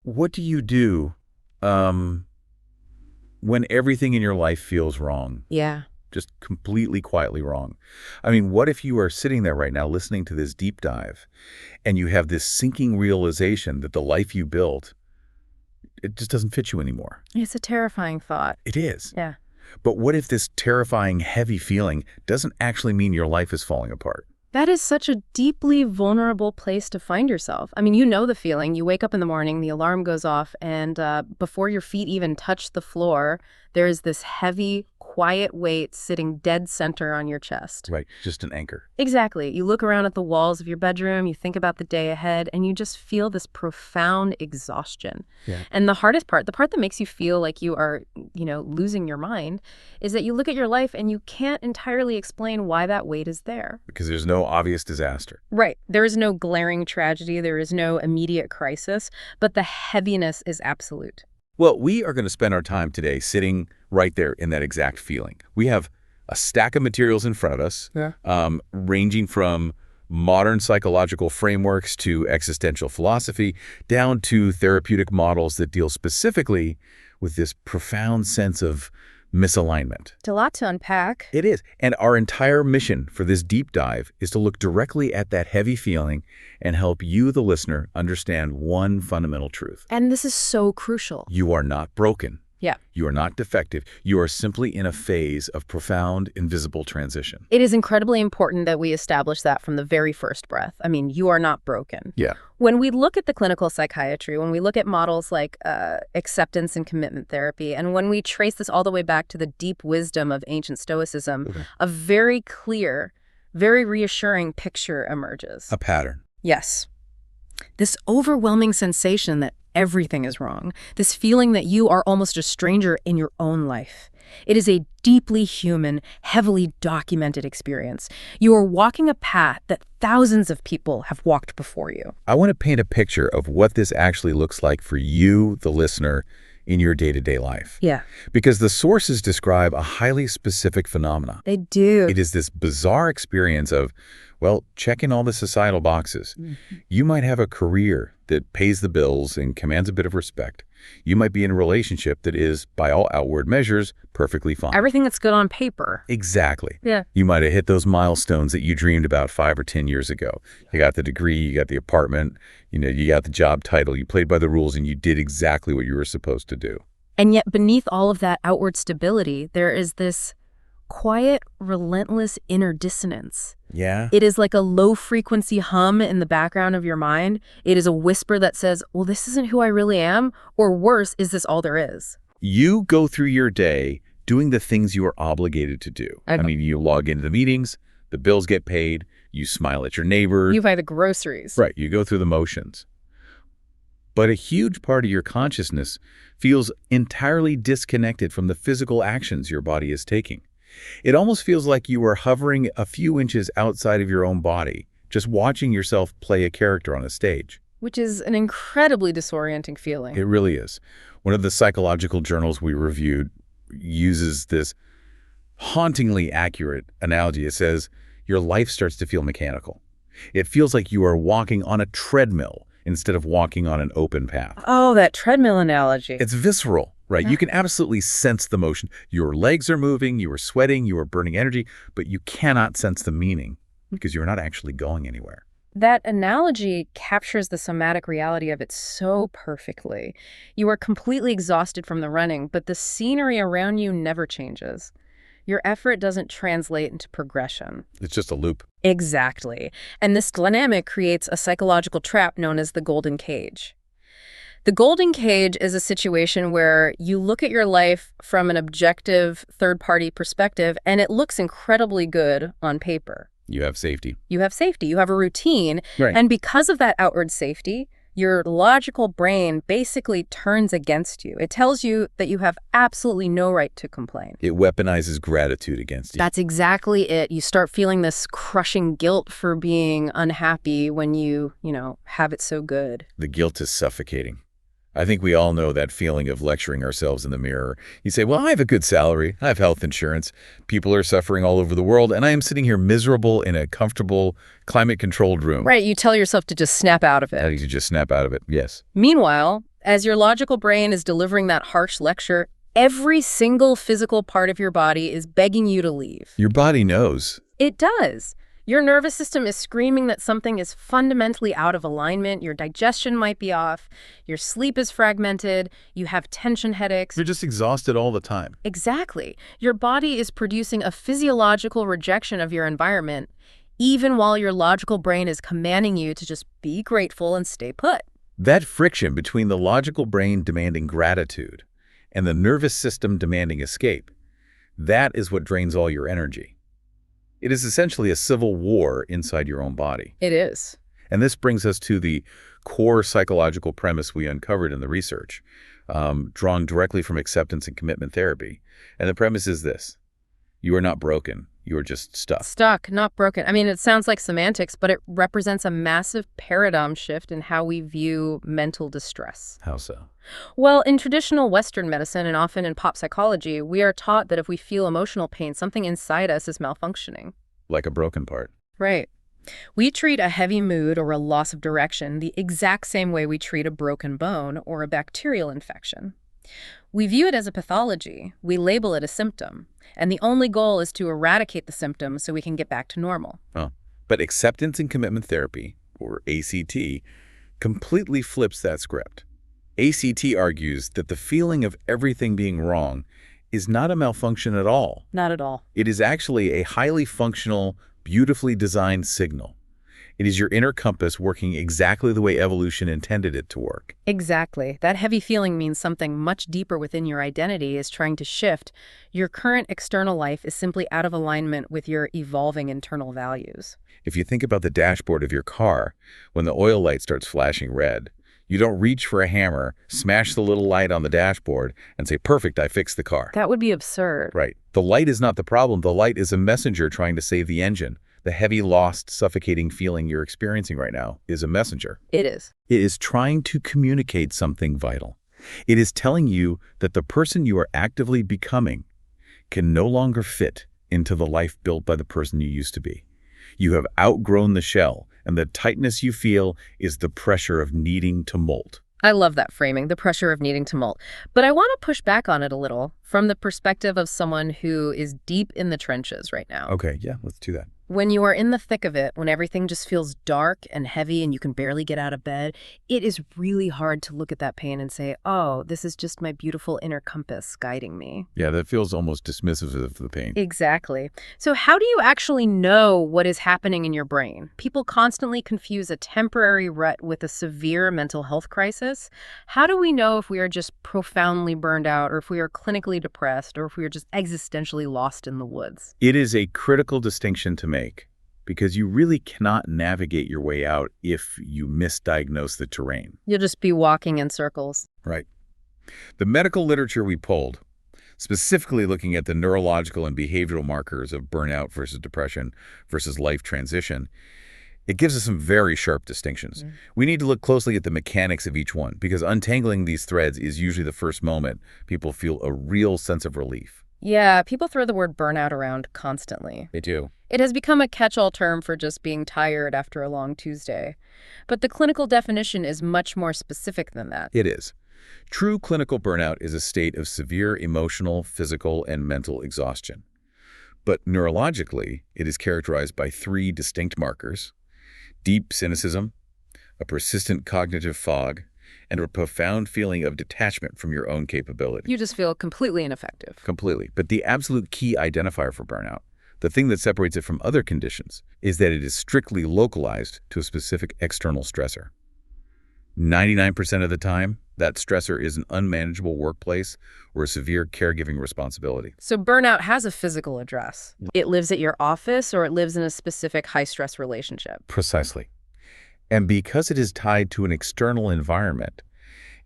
What do you do um, when everything in your life feels wrong? Yeah. Just completely quietly wrong. I mean, what if you are sitting there right now listening to this deep dive and you have this sinking realization that the life you built, it just doesn't fit you anymore? It's a terrifying thought. It is. Yeah. But what if this terrifying, heavy feeling doesn't actually mean your life is falling apart? That is such a deeply vulnerable place to find yourself. I mean, you know the feeling. You wake up in the morning, the alarm goes off, and before your feet even touch the floor, there is this heavy, quiet weight sitting dead center on your chest. Right, just an anchor. Exactly. You look around at the walls of your bedroom, you think about the day ahead, and you just feel this profound exhaustion. Yeah. And the hardest part, the part that makes you feel like you are, losing your mind, is that you look at your life and you can't entirely explain why that weight is there. Because there's no obvious disaster. Right. There is no glaring tragedy. There is no immediate crisis, but the heaviness is absolute. Well, we are going to spend our time today sitting right there in that exact feeling. We have a stack of materials in front of us, ranging from modern psychological frameworks to existential philosophy, down to therapeutic models that deal specifically with this profound sense of misalignment. It's a lot to unpack. It is. And our entire mission for this deep dive is to look directly at that heavy feeling and help you, the listener, understand one fundamental truth. And this is so crucial. You are not broken. Yeah. You are not defective. You are simply in a phase of profound, invisible transition. It is incredibly important that we establish that from the very first breath. I mean, you are not broken. Yeah. When we look at the clinical psychiatry, when we look at models like acceptance and commitment therapy, and when we trace this all the way back to the deep wisdom of ancient Stoicism, a very clear, very reassuring picture emerges. A pattern. Yes. This overwhelming sensation that everything is wrong, this feeling that you are almost a stranger in your own life. It is a deeply human, heavily documented experience. You are walking a path that thousands of people have walked before you. I want to paint a picture of what this actually looks like for you, the listener, in your day-to-day life. Yeah. Because the sources describe a highly specific phenomena. They do. It is this bizarre experience of, well, checking all the societal boxes. You might have a career that pays the bills and commands a bit of respect. You might be in a relationship that is, by all outward measures, perfectly fine. Everything that's good on paper. Exactly. Yeah. You might have hit those milestones that you dreamed about 5 or 10 years ago. You got the degree, you got the apartment, you got the job title, you played by the rules, and you did exactly what you were supposed to do. And yet beneath all of that outward stability, there is this quiet, relentless inner dissonance. Yeah. It is like a low-frequency hum in the background of your mind. It is a whisper that says, well, this isn't who I really am, or worse, is this all there is? You go through your day doing the things you are obligated to do. I mean, you log into the meetings, the bills get paid, you smile at your neighbor. You buy the groceries. Right, you go through the motions. But a huge part of your consciousness feels entirely disconnected from the physical actions your body is taking. It almost feels like you are hovering a few inches outside of your own body, just watching yourself play a character on a stage. Which is an incredibly disorienting feeling. It really is. One of the psychological journals we reviewed uses this hauntingly accurate analogy. It says, your life starts to feel mechanical. It feels like you are walking on a treadmill instead of walking on an open path. Oh, that treadmill analogy. It's visceral. Right. You can absolutely sense the motion. Your legs are moving, you are sweating, you are burning energy, but you cannot sense the meaning because you're not actually going anywhere. That analogy captures the somatic reality of it so perfectly. You are completely exhausted from the running, but the scenery around you never changes. Your effort doesn't translate into progression. It's just a loop. Exactly. And this dynamic creates a psychological trap known as the golden cage. The golden cage is a situation where you look at your life from an objective third-party perspective, and it looks incredibly good on paper. You have safety. You have safety. You have a routine. Right. And because of that outward safety, your logical brain basically turns against you. It tells you that you have absolutely no right to complain. It weaponizes gratitude against you. That's exactly it. You start feeling this crushing guilt for being unhappy when you have it so good. The guilt is suffocating. I think we all know that feeling of lecturing ourselves in the mirror. You say, well, I have a good salary. I have health insurance. People are suffering all over the world, and I am sitting here miserable in a comfortable, climate-controlled room. Right. You tell yourself to just snap out of it. You just snap out of it. Yes. Meanwhile, As your logical brain is delivering that harsh lecture, every single physical part of your body is begging you to leave. Your body knows. It does. Your nervous system is screaming that something is fundamentally out of alignment. Your digestion might be off. Your sleep is fragmented. You have tension headaches. You're just exhausted all the time. Exactly. Your body is producing a physiological rejection of your environment, even while your logical brain is commanding you to just be grateful and stay put. That friction between the logical brain demanding gratitude and the nervous system demanding escape, that is what drains all your energy. It is essentially a civil war inside your own body. It is. And this brings us to the core psychological premise we uncovered in the research, drawn directly from acceptance and commitment therapy. And the premise is this: you are not broken. You are just stuck. Stuck, not broken. I mean, it sounds like semantics, but it represents a massive paradigm shift in how we view mental distress. How so? Well, in traditional Western medicine and often in pop psychology, we are taught that if we feel emotional pain, something inside us is malfunctioning. Like a broken part. Right. We treat a heavy mood or a loss of direction the exact same way we treat a broken bone or a bacterial infection. We view it as a pathology. We label it a symptom. And the only goal is to eradicate the symptom so we can get back to normal. Oh. But acceptance and commitment therapy, or ACT, completely flips that script. ACT argues that the feeling of everything being wrong is not a malfunction at all. Not at all. It is actually a highly functional, beautifully designed signal. It is your inner compass working exactly the way evolution intended it to work. Exactly. That heavy feeling means something much deeper within your identity is trying to shift. Your current external life is simply out of alignment with your evolving internal values. If you think about the dashboard of your car, when the oil light starts flashing red, you don't reach for a hammer, smash the little light on the dashboard, and say, "Perfect, I fixed the car." That would be absurd. Right. The light is not the problem. The light is a messenger trying to save the engine. The heavy, lost, suffocating feeling you're experiencing right now is a messenger. It is. It is trying to communicate something vital. It is telling you that the person you are actively becoming can no longer fit into the life built by the person you used to be. You have outgrown the shell, and the tightness you feel is the pressure of needing to molt. I love that framing, the pressure of needing to molt. But I want to push back on it a little from the perspective of someone who is deep in the trenches right now. Okay, yeah, let's do that. When you are in the thick of it, when everything just feels dark and heavy and you can barely get out of bed, it is really hard to look at that pain and say, oh, this is just my beautiful inner compass guiding me. Yeah, that feels almost dismissive of the pain. Exactly. So how do you actually know what is happening in your brain? People constantly confuse a temporary rut with a severe mental health crisis. How do we know if we are just profoundly burned out, or if we are clinically depressed, or if we are just existentially lost in the woods? It is a critical distinction to make, because you really cannot navigate your way out if you misdiagnose the terrain. You'll just be walking in circles. Right. The medical literature we pulled, specifically looking at the neurological and behavioral markers of burnout versus depression versus life transition, it gives us some very sharp distinctions. We need to look closely at the mechanics of each one, because untangling these threads is usually the first moment people feel a real sense of relief. Yeah, people throw the word burnout around constantly. They do. It has become a catch-all term for just being tired after a long Tuesday. But the clinical definition is much more specific than that. It is. True clinical burnout is a state of severe emotional, physical, and mental exhaustion. But neurologically, it is characterized by 3 distinct markers: deep cynicism, a persistent cognitive fog, and a profound feeling of detachment from your own capability. You just feel completely ineffective. Completely. But the absolute key identifier for burnout, the thing that separates it from other conditions, is that it is strictly localized to a specific external stressor. 99% of the time, that stressor is an unmanageable workplace or a severe caregiving responsibility. So burnout has a physical address. It lives at your office, or it lives in a specific high-stress relationship. Precisely. And because it is tied to an external environment,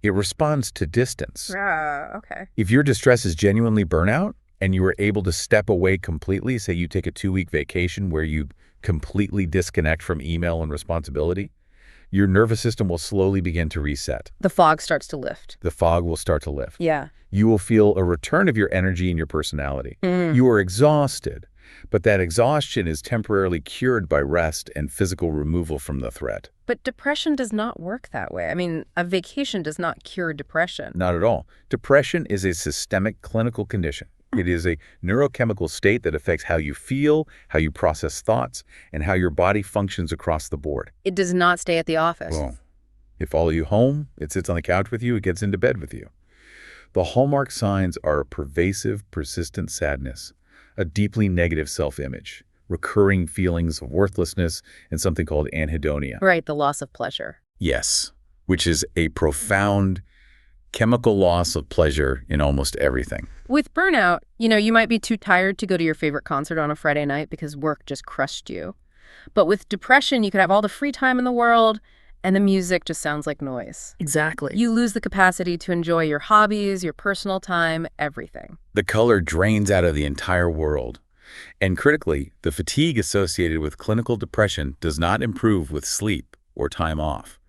it responds to distance. Okay. If your distress is genuinely burnout and you are able to step away completely, say you take a 2-week vacation where you completely disconnect from email and responsibility, your nervous system will slowly begin to reset. The fog starts to lift. The fog will start to lift. Yeah. You will feel a return of your energy and your personality. You are exhausted, But that exhaustion is temporarily cured by rest and physical removal from the threat. But depression does not work that way. I mean, a vacation does not cure depression. Not at all. Depression is a systemic clinical condition. It is a neurochemical state that affects how you feel, how you process thoughts, and how your body functions across the board. It does not stay at the office. Well, it follows you home, it sits on the couch with you, it gets into bed with you. The hallmark signs are a pervasive, persistent sadness, a deeply negative self-image, recurring feelings of worthlessness, and something called anhedonia. Right, the loss of pleasure. Yes, which is a profound chemical loss of pleasure in almost everything. With burnout, you might be too tired to go to your favorite concert on a Friday night because work just crushed you. But with depression, you could have all the free time in the world, and the music just sounds like noise. Exactly. You lose the capacity to enjoy your hobbies, your personal time, everything. The color drains out of the entire world. And critically, the fatigue associated with clinical depression does not improve with sleep or time off.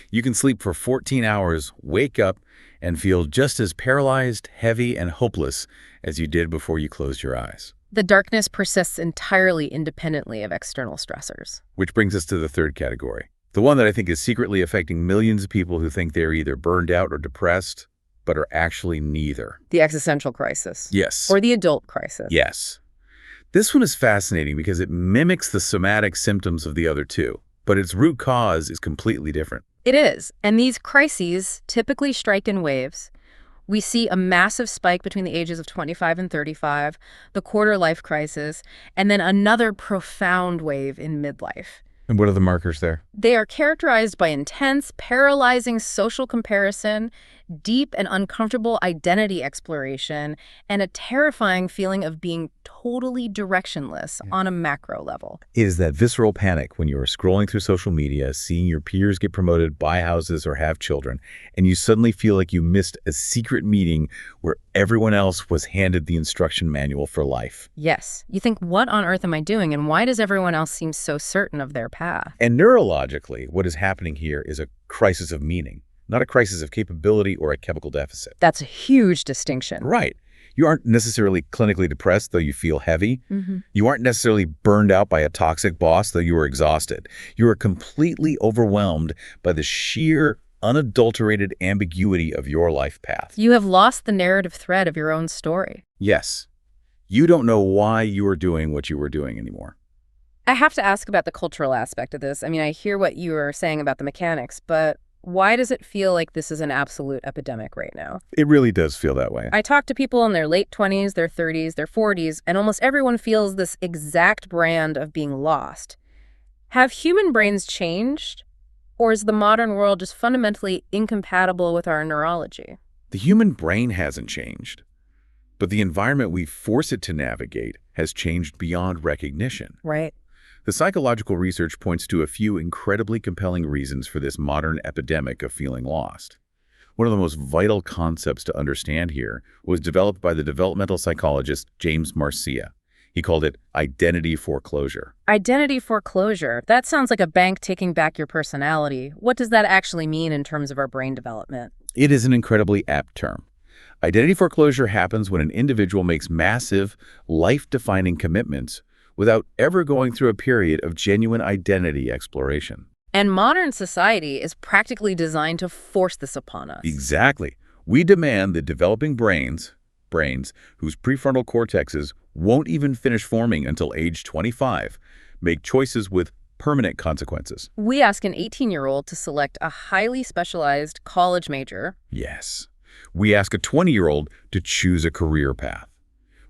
You can sleep for 14 hours, wake up, and feel just as paralyzed, heavy, and hopeless as you did before you closed your eyes. The darkness persists entirely independently of external stressors. Which brings us to the third category. The one that I think is secretly affecting millions of people who think they're either burned out or depressed, but are actually neither. The existential crisis. Yes. Or the adult crisis. Yes. This one is fascinating because it mimics the somatic symptoms of the other two, but its root cause is completely different. It is. And these crises typically strike in waves. We see a massive spike between the ages of 25 and 35, the quarter-life crisis, and then another profound wave in midlife. And what are the markers there? They are characterized by intense, paralyzing social comparison, deep and uncomfortable identity exploration, and a terrifying feeling of being totally directionless on a macro level. It is that visceral panic when you are scrolling through social media, seeing your peers get promoted, buy houses, or have children, and you suddenly feel like you missed a secret meeting where everyone else was handed the instruction manual for life. Yes. You think, what on earth am I doing, and why does everyone else seem so certain of their path? And neurologically, what is happening here is a crisis of meaning, not a crisis of capability or a chemical deficit. That's a huge distinction. Right. You aren't necessarily clinically depressed, though you feel heavy. Mm-hmm. You aren't necessarily burned out by a toxic boss, though you are exhausted. You are completely overwhelmed by the sheer, unadulterated ambiguity of your life path. You have lost the narrative thread of your own story. Yes. You don't know why you are doing what you were doing anymore. I have to ask about the cultural aspect of this. I mean, I hear what you are saying about the mechanics, but why does it feel like this is an absolute epidemic right now? It really does feel that way. I talk to people in their late 20s, their 30s, their 40s, and almost everyone feels this exact brand of being lost. Have human brains changed? Or is the modern world just fundamentally incompatible with our neurology? The human brain hasn't changed, but the environment we force it to navigate has changed beyond recognition. Right. The psychological research points to a few incredibly compelling reasons for this modern epidemic of feeling lost. One of the most vital concepts to understand here was developed by the developmental psychologist James Marcia. He called it identity foreclosure. Identity foreclosure. That sounds like a bank taking back your personality. What does that actually mean in terms of our brain development? It is an incredibly apt term. Identity foreclosure happens when an individual makes massive, life-defining commitments without ever going through a period of genuine identity exploration. And modern society is practically designed to force this upon us. Exactly. We demand that developing brains whose prefrontal cortexes won't even finish forming until age 25, make choices with permanent consequences. We ask an 18-year-old to select a highly specialized college major. Yes. We ask a 20-year-old to choose a career path.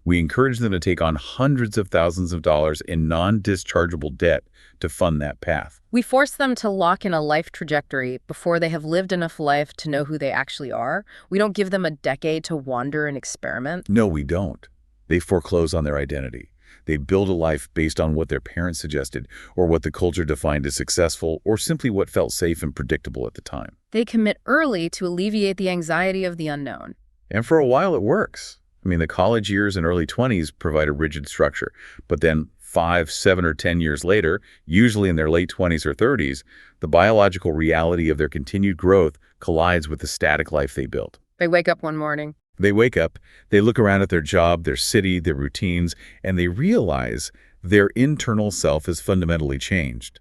We encourage them to take on hundreds of thousands of dollars in non-dischargeable debt to fund that path. We force them to lock in a life trajectory before they have lived enough life to know who they actually are. We don't give them a decade to wander and experiment. No, we don't. They foreclose on their identity. They build a life based on what their parents suggested, or what the culture defined as successful, or simply what felt safe and predictable at the time. They commit early to alleviate the anxiety of the unknown. And for a while, it works. I mean, the college years and early 20s provide a rigid structure, but then 5, 7, or 10 years later, usually in their late 20s or 30s, the biological reality of their continued growth collides with the static life they built. They wake up one morning. They wake up, they look around at their job, their city, their routines, and they realize their internal self has fundamentally changed.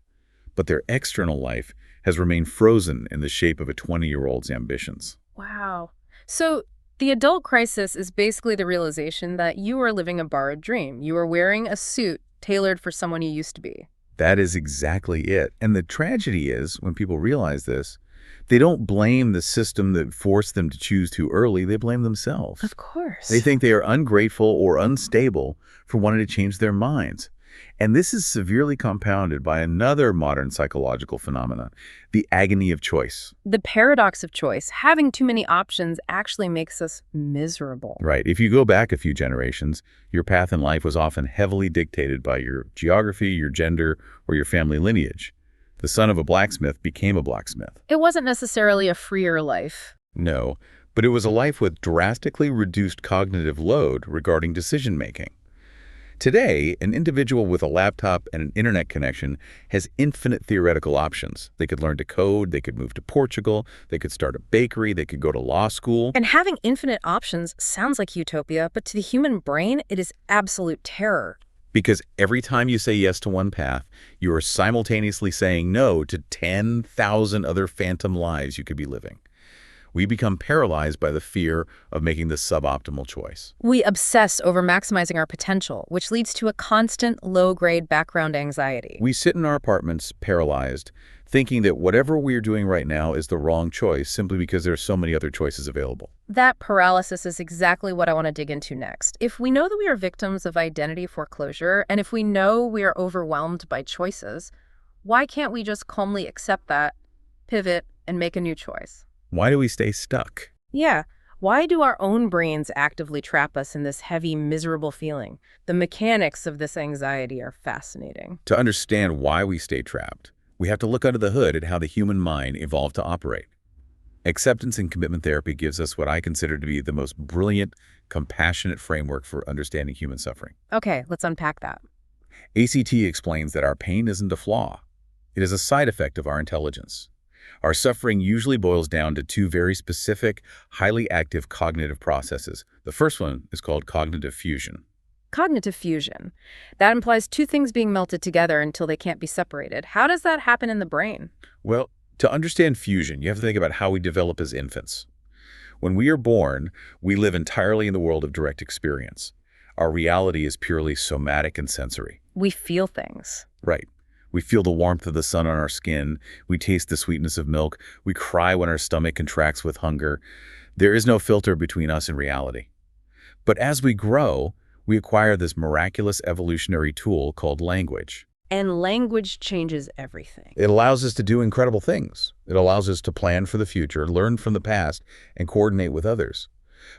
But their external life has remained frozen in the shape of a 20-year-old's ambitions. Wow. So the adult crisis is basically the realization that you are living a borrowed dream. You are wearing a suit tailored for someone you used to be. That is exactly it. And the tragedy is, when people realize this, they don't blame the system that forced them to choose too early. They blame themselves. Of course. They think they are ungrateful or unstable for wanting to change their minds. And this is severely compounded by another modern psychological phenomenon, the agony of choice. The paradox of choice. Having too many options actually makes us miserable. Right. If you go back a few generations, your path in life was often heavily dictated by your geography, your gender, or your family lineage. The son of a blacksmith became a blacksmith. It wasn't necessarily a freer life. No, but it was a life with drastically reduced cognitive load regarding decision-making. Today, an individual with a laptop and an internet connection has infinite theoretical options. They could learn to code, they could move to Portugal, they could start a bakery, they could go to law school. And having infinite options sounds like utopia, but to the human brain, it is absolute terror. Because every time you say yes to one path, you are simultaneously saying no to 10,000 other phantom lives you could be living. We become paralyzed by the fear of making the suboptimal choice. We obsess over maximizing our potential, which leads to a constant low-grade background anxiety. We sit in our apartments paralyzed, thinking that whatever we're doing right now is the wrong choice simply because there are so many other choices available. That paralysis is exactly what I want to dig into next. If we know that we are victims of identity foreclosure, and if we know we are overwhelmed by choices, why can't we just calmly accept that, pivot, and make a new choice? Why do we stay stuck? Yeah. Why do our own brains actively trap us in this heavy, miserable feeling? The mechanics of this anxiety are fascinating. To understand why we stay trapped, we have to look under the hood at how the human mind evolved to operate. Acceptance and commitment therapy gives us what I consider to be the most brilliant, compassionate framework for understanding human suffering. Okay, let's unpack that. ACT explains that our pain isn't a flaw. It is a side effect of our intelligence. Our suffering usually boils down to two very specific, highly active cognitive processes. The first one is called cognitive fusion. Cognitive fusion. That implies two things being melted together until they can't be separated. How does that happen in the brain? Well, to understand fusion, you have to think about how we develop as infants. When we are born, we live entirely in the world of direct experience. Our reality is purely somatic and sensory. We feel things. Right. We feel the warmth of the sun on our skin. We taste the sweetness of milk. We cry when our stomach contracts with hunger. There is no filter between us and reality. But as we grow, we acquire this miraculous evolutionary tool called language. And language changes everything. It allows us to do incredible things. It allows us to plan for the future, learn from the past, and coordinate with others.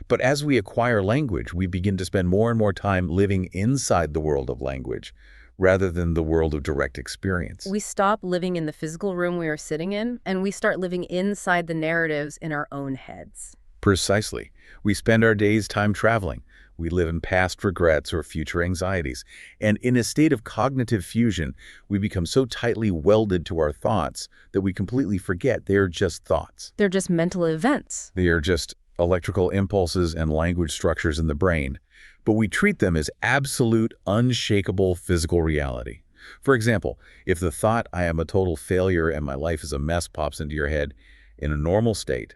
But as we acquire language, we begin to spend more and more time living inside the world of language, rather than the world of direct experience. We stop living in the physical room we are sitting in, and we start living inside the narratives in our own heads. Precisely. We spend our days time traveling. We live in past regrets or future anxieties. And in a state of cognitive fusion, we become so tightly welded to our thoughts that we completely forget they are just thoughts. They're just mental events. They are just electrical impulses and language structures in the brain. But we treat them as absolute, unshakable physical reality. For example, if the thought, "I am a total failure and my life is a mess," pops into your head in a normal state,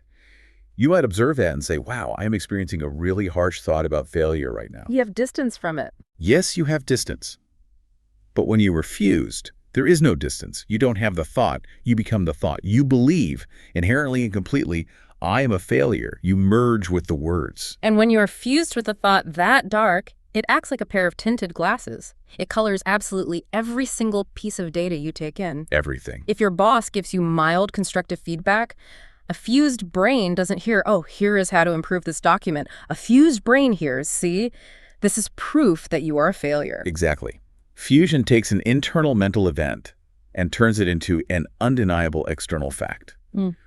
you might observe that and say, "Wow, I am experiencing a really harsh thought about failure right now." You have distance from it. Yes, you have distance. But when you are fused, there is no distance. You don't have the thought. You become the thought. You believe, inherently and completely, "I am a failure." You merge with the words. And when you are fused with a thought that dark, it acts like a pair of tinted glasses. It colors absolutely every single piece of data you take in. Everything. If your boss gives you mild constructive feedback, a fused brain doesn't hear, "Oh, here is how to improve this document." A fused brain hears, "See, this is proof that you are a failure." Exactly. Fusion takes an internal mental event and turns it into an undeniable external fact.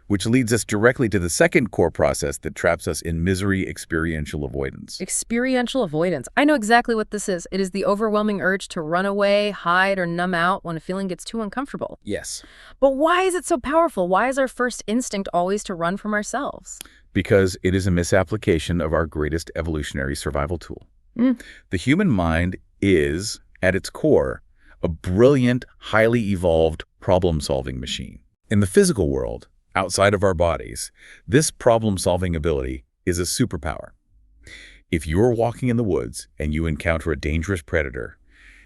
Which leads us directly to the second core process that traps us in misery: experiential avoidance. Experiential avoidance. I know exactly what this is. It is the overwhelming urge to run away, hide, or numb out when a feeling gets too uncomfortable. Yes. But why is it so powerful? Why is our first instinct always to run from ourselves? Because it is a misapplication of our greatest evolutionary survival tool. Mm. The human mind is, at its core, a brilliant, highly evolved problem-solving machine. In the physical world, outside of our bodies, this problem-solving ability is a superpower. If you're walking in the woods and you encounter a dangerous predator,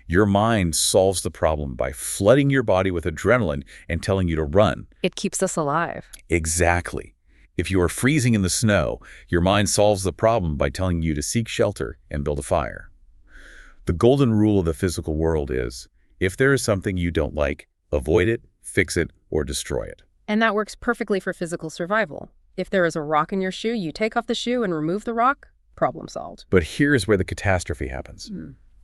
your mind solves the problem by flooding your body with adrenaline and telling you to run. It keeps us alive. Exactly. If you are freezing in the snow, your mind solves the problem by telling you to seek shelter and build a fire. The golden rule of the physical world is, if there is something you don't like, avoid it, fix it, or destroy it. And that works perfectly for physical survival. If there is a rock in your shoe, you take off the shoe and remove the rock, problem solved. But here's where the catastrophe happens.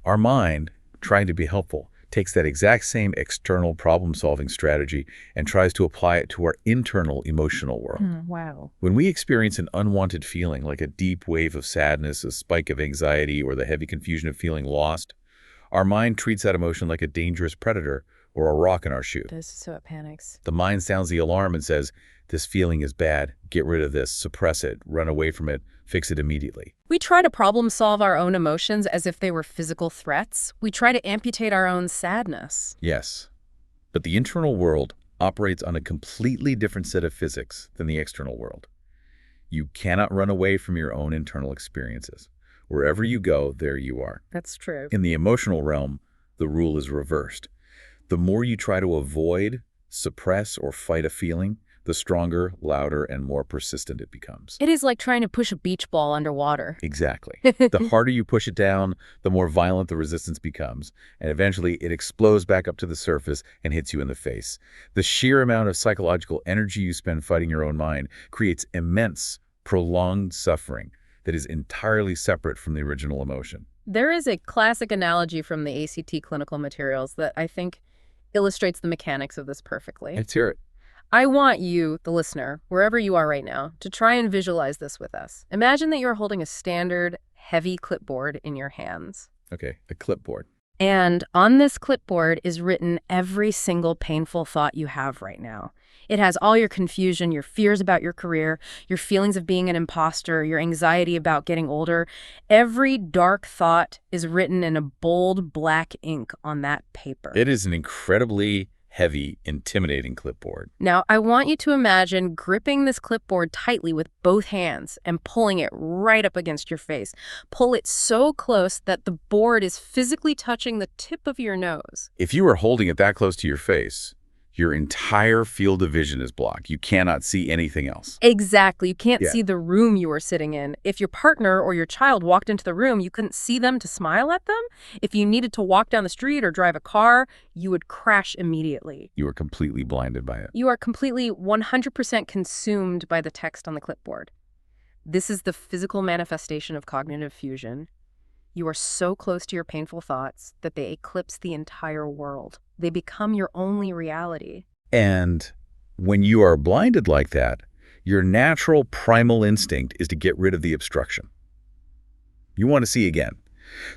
Our mind, trying to be helpful, takes that exact same external problem-solving strategy and tries to apply it to our internal emotional world. Wow. When we experience an unwanted feeling, like a deep wave of sadness, a spike of anxiety, or the heavy confusion of feeling lost, our mind treats that emotion like a dangerous predator or a rock in our shoe. So it panics. The mind sounds the alarm and says, this feeling is bad, get rid of this, suppress it, run away from it, fix it immediately. We try to problem solve our own emotions as if they were physical threats. We try to amputate our own sadness. Yes, but the internal world operates on a completely different set of physics than the external world. You cannot run away from your own internal experiences. Wherever you go, there you are. That's true. In the emotional realm, the rule is reversed. The more you try to avoid, suppress, or fight a feeling, the stronger, louder, and more persistent it becomes. It is like trying to push a beach ball underwater. Exactly. The harder you push it down, the more violent the resistance becomes, and eventually it explodes back up to the surface and hits you in the face. The sheer amount of psychological energy you spend fighting your own mind creates immense, prolonged suffering that is entirely separate from the original emotion. There is a classic analogy from the ACT clinical materials that I think illustrates the mechanics of this perfectly. Let's hear it. I want you, the listener, wherever you are right now, to try and visualize this with us. Imagine that you're holding a standard, heavy clipboard in your hands. Okay, a clipboard. And on this clipboard is written every single painful thought you have right now. It has all your confusion, your fears about your career, your feelings of being an imposter, your anxiety about getting older. Every dark thought is written in a bold black ink on that paper. It is an incredibly heavy, intimidating clipboard. Now, I want you to imagine gripping this clipboard tightly with both hands and pulling it right up against your face. Pull it so close that the board is physically touching the tip of your nose. If you are holding it that close to your face, your entire field of vision is blocked. You cannot see anything else. Exactly. You can't see the room you are sitting in. If your partner or your child walked into the room, you couldn't see them to smile at them. If you needed to walk down the street or drive a car, you would crash immediately. You are completely blinded by it. You are completely 100% consumed by the text on the clipboard. This is the physical manifestation of cognitive fusion. You are so close to your painful thoughts that they eclipse the entire world. They become your only reality. And when you are blinded like that, your natural primal instinct is to get rid of the obstruction. You want to see again.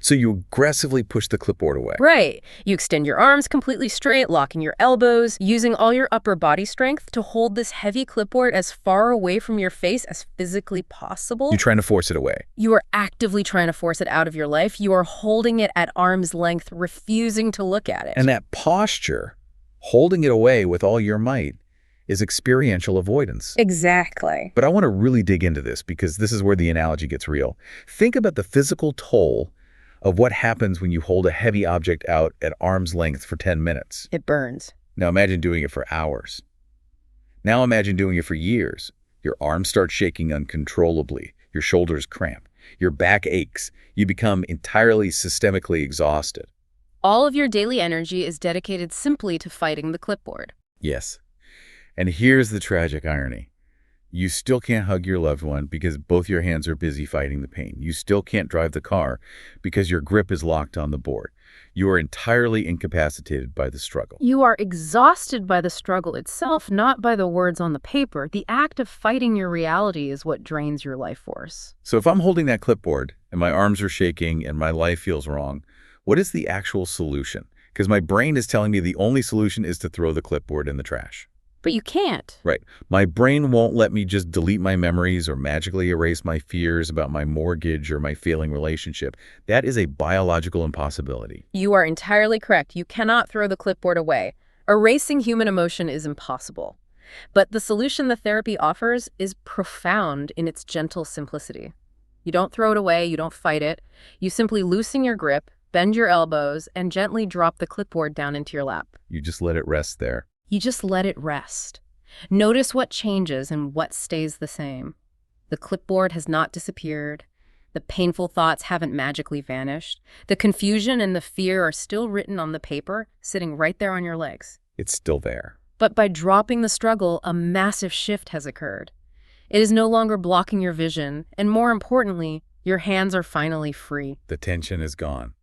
So you aggressively push the clipboard away. Right. You extend your arms completely straight, locking your elbows, using all your upper body strength to hold this heavy clipboard as far away from your face as physically possible. You're trying to force it away. You are actively trying to force it out of your life. You are holding it at arm's length, refusing to look at it. And that posture, holding it away with all your might, is experiential avoidance. Exactly. But I want to really dig into this because this is where the analogy gets real. Think about the physical toll of what happens when you hold a heavy object out at arm's length for 10 minutes. It burns. Now imagine doing it for hours. Now imagine doing it for years. Your arms start shaking uncontrollably. Your shoulders cramp. Your back aches. You become entirely systemically exhausted. All of your daily energy is dedicated simply to fighting the clipboard. Yes. And here's the tragic irony. You still can't hug your loved one because both your hands are busy fighting the pain. You still can't drive the car because your grip is locked on the board. You are entirely incapacitated by the struggle. You are exhausted by the struggle itself, not by the words on the paper. The act of fighting your reality is what drains your life force. So if I'm holding that clipboard and my arms are shaking and my life feels wrong, what is the actual solution? Because my brain is telling me the only solution is to throw the clipboard in the trash. But you can't. Right. My brain won't let me just delete my memories or magically erase my fears about my mortgage or my failing relationship. That is a biological impossibility. You are entirely correct. You cannot throw the clipboard away. Erasing human emotion is impossible. But the solution the therapy offers is profound in its gentle simplicity. You don't throw it away, you don't fight it. You simply loosen your grip, bend your elbows, and gently drop the clipboard down into your lap. You just let it rest there. You just let it rest. Notice what changes and what stays the same. The clipboard has not disappeared. The painful thoughts haven't magically vanished. The confusion and the fear are still written on the paper, sitting right there on your legs. It's still there. But by dropping the struggle, a massive shift has occurred. It is no longer blocking your vision, and more importantly, your hands are finally free. The tension is gone.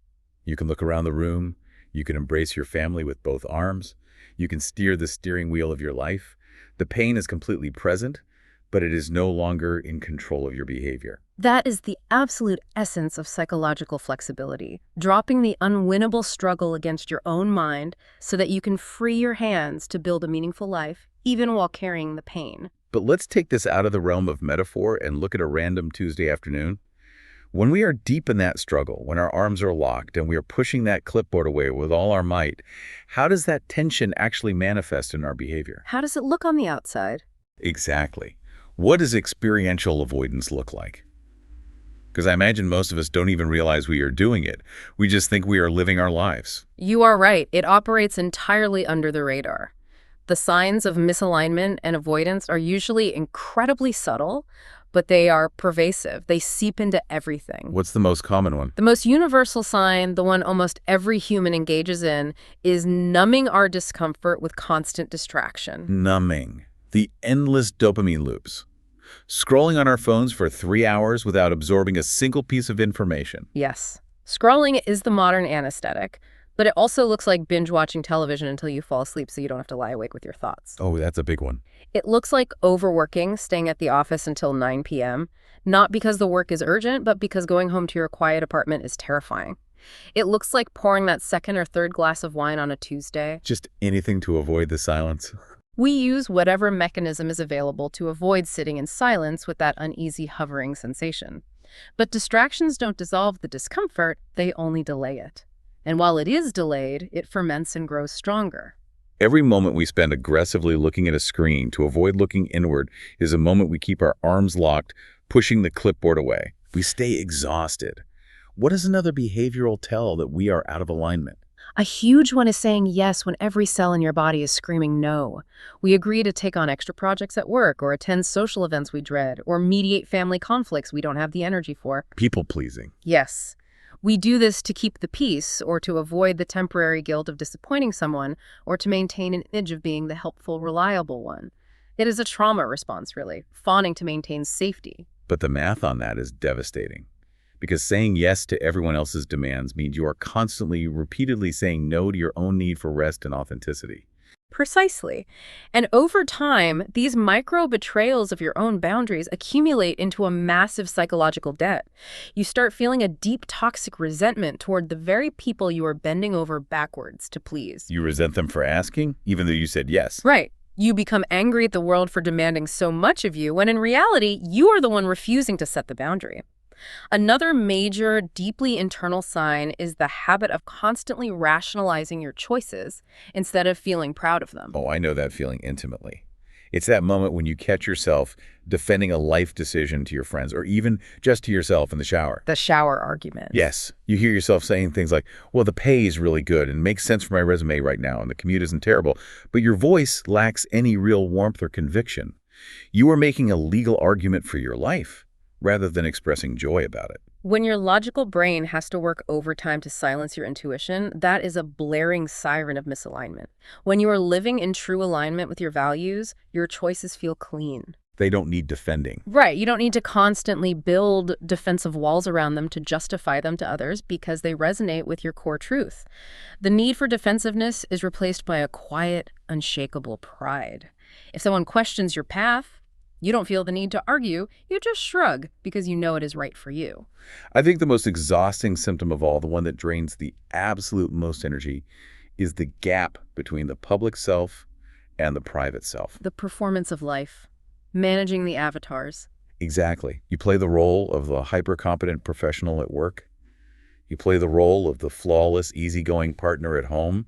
You can look around the room. You can embrace your family with both arms. You can steer the steering wheel of your life. The pain is completely present, but it is no longer in control of your behavior. That is the absolute essence of psychological flexibility, dropping the unwinnable struggle against your own mind so that you can free your hands to build a meaningful life, even while carrying the pain. But let's take this out of the realm of metaphor and look at a random Tuesday afternoon. When we are deep in that struggle, when our arms are locked and we are pushing that clipboard away with all our might, how does that tension actually manifest in our behavior? How does it look on the outside? Exactly. What does experiential avoidance look like? Because I imagine most of us don't even realize we are doing it. We just think we are living our lives. You are right. It operates entirely under the radar. The signs of misalignment and avoidance are usually incredibly subtle, but they are pervasive. They seep into everything. What's the most common one? The most universal sign, the one almost every human engages in, is numbing our discomfort with constant distraction. Numbing. The endless dopamine loops. Scrolling on our phones for 3 hours without absorbing a single piece of information. Yes. Scrolling is the modern anesthetic, but it also looks like binge-watching television until you fall asleep so you don't have to lie awake with your thoughts. Oh, that's a big one. It looks like overworking, staying at the office until 9 p.m., not because the work is urgent, but because going home to your quiet apartment is terrifying. It looks like pouring that second or third glass of wine on a Tuesday. Just anything to avoid the silence. We use whatever mechanism is available to avoid sitting in silence with that uneasy hovering sensation. But distractions don't dissolve the discomfort, they only delay it. And while it is delayed, it ferments and grows stronger. Every moment we spend aggressively looking at a screen to avoid looking inward is a moment we keep our arms locked, pushing the clipboard away. We stay exhausted. What is another behavioral tell that we are out of alignment? A huge one is saying yes when every cell in your body is screaming no. We agree to take on extra projects at work, or attend social events we dread, or mediate family conflicts we don't have the energy for. People-pleasing. Yes. We do this to keep the peace, or to avoid the temporary guilt of disappointing someone, or to maintain an image of being the helpful, reliable one. It is a trauma response, really, fawning to maintain safety. But the math on that is devastating. Because saying yes to everyone else's demands means you are constantly, repeatedly saying no to your own need for rest and authenticity. Precisely. And over time, these micro-betrayals of your own boundaries accumulate into a massive psychological debt. You start feeling a deep toxic resentment toward the very people you are bending over backwards to please. You resent them for asking, even though you said yes. Right. You become angry at the world for demanding so much of you, when in reality, you are the one refusing to set the boundary. Another major, deeply internal sign is the habit of constantly rationalizing your choices instead of feeling proud of them. Oh, I know that feeling intimately. It's that moment when you catch yourself defending a life decision to your friends, or even just to yourself in the shower. The shower argument. Yes. You hear yourself saying things like, well, the pay is really good and makes sense for my resume right now, and the commute isn't terrible, but your voice lacks any real warmth or conviction. You are making a legal argument for your life, rather than expressing joy about it. When your logical brain has to work overtime to silence your intuition, that is a blaring siren of misalignment. When you are living in true alignment with your values, your choices feel clean. They don't need defending. Right. You don't need to constantly build defensive walls around them to justify them to others because they resonate with your core truth. The need for defensiveness is replaced by a quiet, unshakable pride. If someone questions your path, you don't feel the need to argue, you just shrug because you know it is right for you. I think the most exhausting symptom of all, the one that drains the absolute most energy, is the gap between the public self and the private self. The performance of life, managing the avatars. Exactly. You play the role of the hyper-competent professional at work. You play the role of the flawless, easygoing partner at home.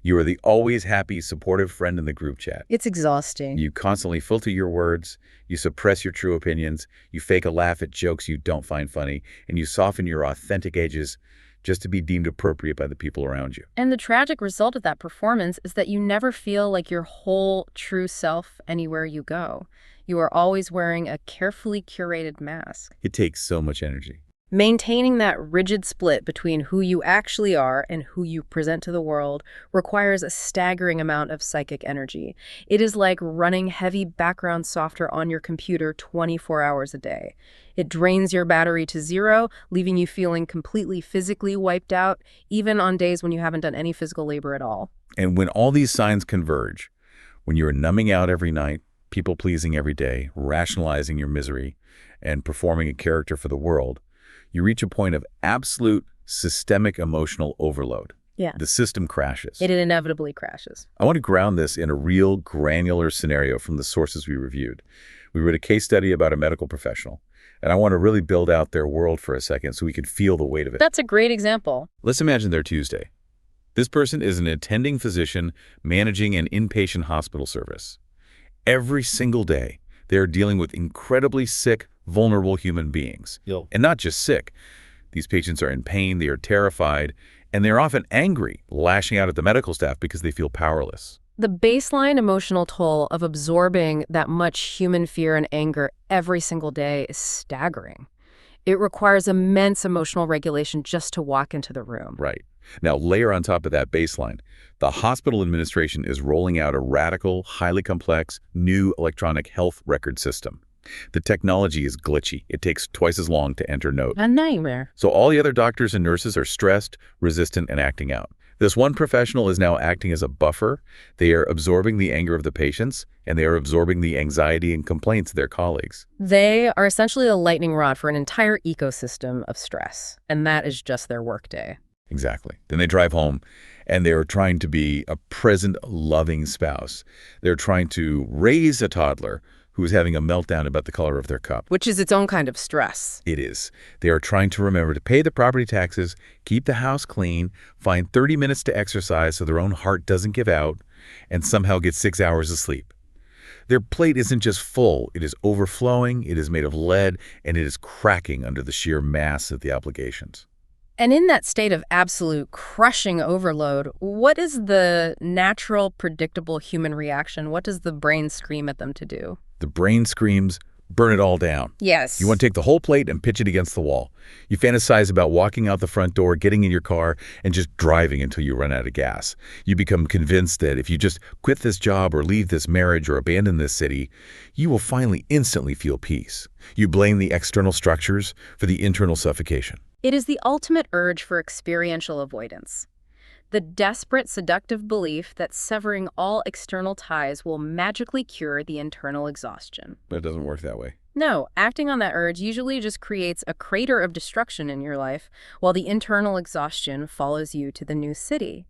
You are the always happy, supportive friend in the group chat. It's exhausting. You constantly filter your words. You suppress your true opinions. You fake a laugh at jokes you don't find funny. And you soften your authentic edges just to be deemed appropriate by the people around you. And the tragic result of that performance is that you never feel like your whole true self anywhere you go. You are always wearing a carefully curated mask. It takes so much energy. Maintaining that rigid split between who you actually are and who you present to the world requires a staggering amount of psychic energy. It is like running heavy background software on your computer 24 hours a day. It drains your battery to zero, leaving you feeling completely physically wiped out, even on days when you haven't done any physical labor at all. And when all these signs converge, when you're numbing out every night, people-pleasing every day, rationalizing your misery, and performing a character for the world, you reach a point of absolute systemic emotional overload. Yeah. The system crashes. It inevitably crashes. I want to ground this in a real granular scenario from the sources we reviewed. We read a case study about a medical professional, and I want to really build out their world for a second so we can feel the weight of it. That's a great example. Let's imagine their Tuesday. This person is an attending physician managing an inpatient hospital service. Every single day, they are dealing with incredibly sick, vulnerable human beings. And not just sick. These patients are in pain, they are terrified, and they're often angry, lashing out at the medical staff because they feel powerless. The baseline emotional toll of absorbing that much human fear and anger every single day is staggering. It requires immense emotional regulation just to walk into the room. Right. Now, layer on top of that baseline, the hospital administration is rolling out a radical, highly complex, new electronic health record system. The technology is glitchy. It takes twice as long to enter note. A nightmare. So all the other doctors and nurses are stressed, resistant, and acting out. This one professional is now acting as a buffer. They are absorbing the anger of the patients, and they are absorbing the anxiety and complaints of their colleagues. They are essentially a lightning rod for an entire ecosystem of stress, and that is just their workday. Exactly. Then they drive home, and they're trying to be a present, loving spouse. They're trying to raise a toddler who is having a meltdown about the color of their cup. Which is its own kind of stress. It is. They are trying to remember to pay the property taxes, keep the house clean, find 30 minutes to exercise so their own heart doesn't give out, and somehow get 6 hours of sleep. Their plate isn't just full, it is overflowing, it is made of lead, and it is cracking under the sheer mass of the obligations. And in that state of absolute crushing overload, what is the natural, predictable human reaction? What does the brain scream at them to do? The brain screams, burn it all down. Yes. You want to take the whole plate and pitch it against the wall. You fantasize about walking out the front door, getting in your car, and just driving until you run out of gas. You become convinced that if you just quit this job or leave this marriage or abandon this city, you will finally instantly feel peace. You blame the external structures for the internal suffocation. It is the ultimate urge for experiential avoidance. The desperate, seductive belief that severing all external ties will magically cure the internal exhaustion. But it doesn't work that way. No, acting on that urge usually just creates a crater of destruction in your life, while the internal exhaustion follows you to the new city.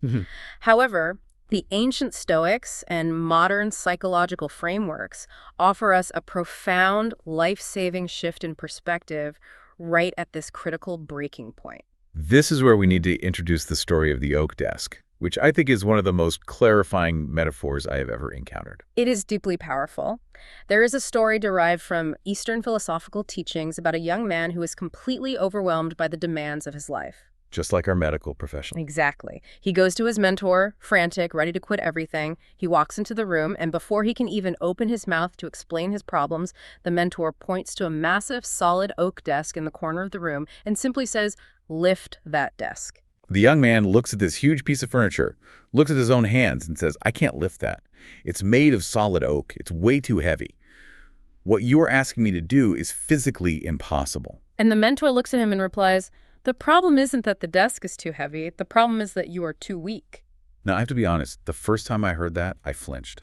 However, the ancient Stoics and modern psychological frameworks offer us a profound, life-saving shift in perspective right at this critical breaking point. This is where we need to introduce the story of the oak desk, which I think is one of the most clarifying metaphors I have ever encountered. It is deeply powerful. There is a story derived from Eastern philosophical teachings about a young man who is completely overwhelmed by the demands of his life. Just like our medical professional. Exactly. He goes to his mentor, frantic, ready to quit everything. He walks into the room, and before he can even open his mouth to explain his problems, the mentor points to a massive, solid oak desk in the corner of the room and simply says, "Lift that desk." The young man looks at this huge piece of furniture, looks at his own hands, and says, "I can't lift that. It's made of solid oak. It's way too heavy. What you're asking me to do is physically impossible." And the mentor looks at him and replies, "The problem isn't that the desk is too heavy. The problem is that you are too weak." Now, I have to be honest. The first time I heard that, I flinched.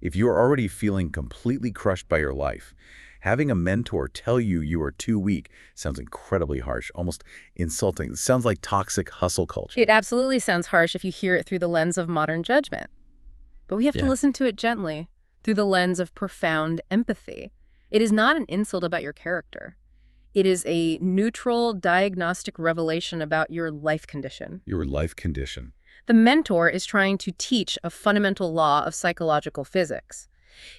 If you're already feeling completely crushed by your life, having a mentor tell you you are too weak sounds incredibly harsh, almost insulting. It sounds like toxic hustle culture. It absolutely sounds harsh if you hear it through the lens of modern judgment. But we have to listen to it gently, through the lens of profound empathy. It is not an insult about your character. It is a neutral, diagnostic revelation about your life condition. Your life condition. The mentor is trying to teach a fundamental law of psychological physics.